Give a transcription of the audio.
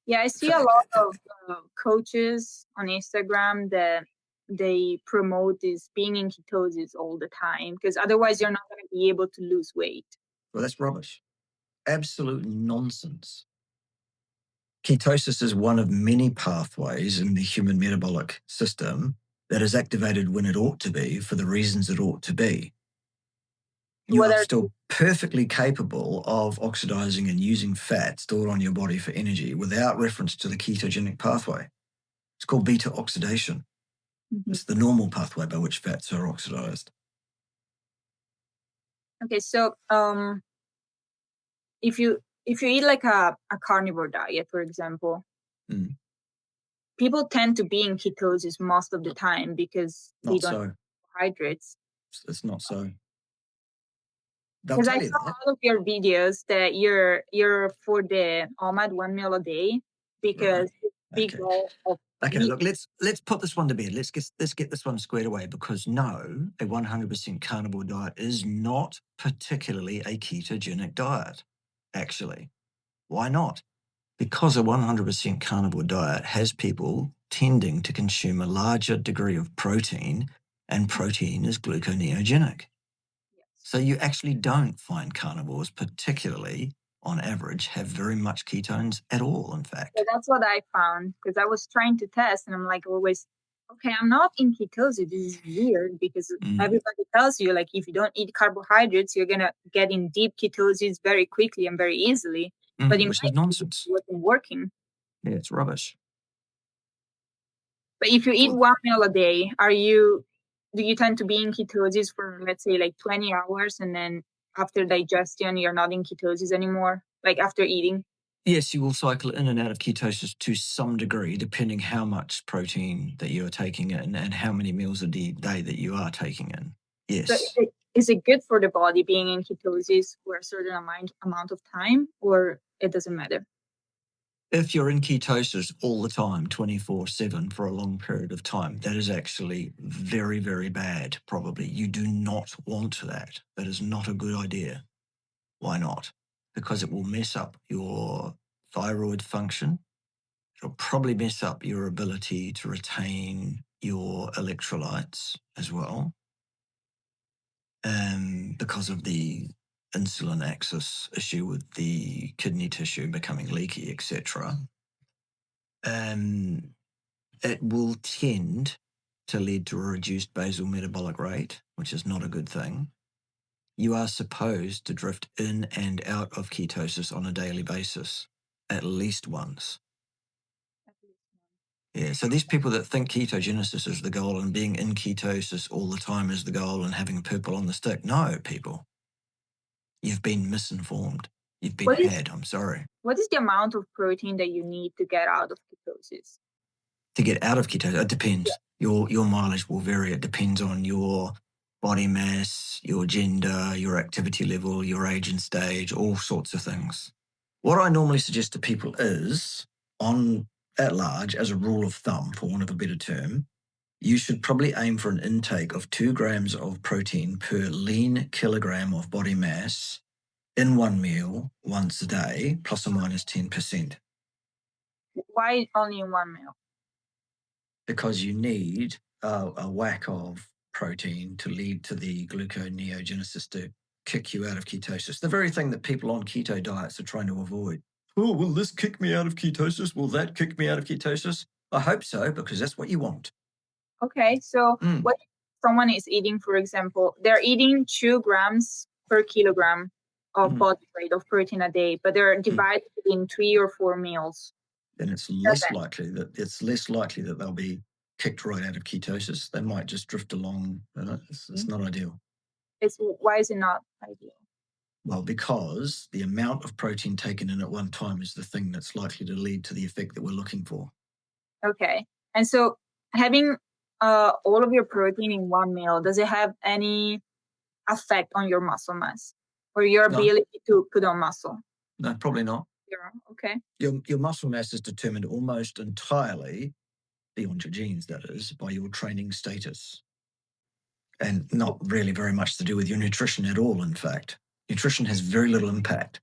Yeah, I see a lot of coaches on Instagram that they promote this being in ketosis all the time because otherwise you're not going to be able to lose weight. Well, that's rubbish. Absolute nonsense. Ketosis is one of many pathways in the human metabolic system that is activated when it ought to be for the reasons it ought to be. You are still perfectly capable of oxidizing and using fat stored on your body for energy without reference to the ketogenic pathway. It's called beta oxidation. Mm-hmm. It's the normal pathway by which fats are oxidized. Okay, so if you eat like a carnivore diet, for example, people tend to be in ketosis most of the time because they don't have carbohydrates. It's not so. Because I saw all of your videos that you're for the OMAD 1 meal a day because big goal of look, let's put this one to bed. Let's get this one squared away because no, a 100% carnivore diet is not particularly a ketogenic diet, actually. Why not? Because a 100% carnivore diet has people tending to consume a larger degree of protein, and protein is gluconeogenic. So you actually don't find carnivores particularly, on average, have very much ketones at all, in fact. So that's what I found because I was trying to test and I'm like always, okay, I'm not in ketosis. This is weird because everybody tells you like if you don't eat carbohydrates, you're going to get in deep ketosis very quickly and very easily. But which is nonsense. It wasn't working. Yeah, it's rubbish. But if you eat 1 meal a day, do you tend to be in ketosis for, let's say, like 20 hours and then after digestion, you're not in ketosis anymore, like after eating? Yes, you will cycle in and out of ketosis to some degree, depending how much protein that you are taking in and how many meals a day that you are taking in. Yes. So is it good for the body being in ketosis for a certain amount of time, or it doesn't matter? If you're in ketosis all the time, 24/7 for a long period of time, that is actually very, very bad, probably. You do not want that. That is not a good idea. Why not? Because it will mess up your thyroid function. It'll probably mess up your ability to retain your electrolytes as well, because of the insulin axis issue with the kidney tissue becoming leaky, etc. It will tend to lead to a reduced basal metabolic rate, which is not a good thing. You are supposed to drift in and out of ketosis on a daily basis, at least once. Yeah, so these people that think ketogenesis is the goal and being in ketosis all the time is the goal and having purple on the stick, no, people. You've been misinformed. You've been had, I'm sorry. What is the amount of protein that you need to get out of ketosis? To get out of ketosis, it depends. Yeah. Your mileage will vary. It depends on your body mass, your gender, your activity level, your age and stage, all sorts of things. What I normally suggest to people is, at large, as a rule of thumb, for want of a better term, you should probably aim for an intake of 2 grams of protein per lean kilogram of body mass in one meal once a day, plus or minus 10%. Why only in one meal? Because you need a whack of protein to lead to the gluconeogenesis to kick you out of ketosis. The very thing that people on keto diets are trying to avoid. Oh, will this kick me out of ketosis? Will that kick me out of ketosis? I hope so, because that's what you want. Okay, so what someone is eating, for example, they're eating 2 grams per kilogram of body weight of protein a day, but they're divided in 3 or 4 meals. Then it's less likely that they'll be kicked right out of ketosis. They might just drift along. It's not ideal. Why is it not ideal? Well, because the amount of protein taken in at one time is the thing that's likely to lead to the effect that we're looking for. Okay. And so having all of your protein in one meal, does it have any effect on your muscle mass or your ability to put on muscle? No, probably not. Yeah, okay. Your muscle mass is determined almost entirely, beyond your genes, that is, by your training status. And not really very much to do with your nutrition at all, in fact. Nutrition has very little impact.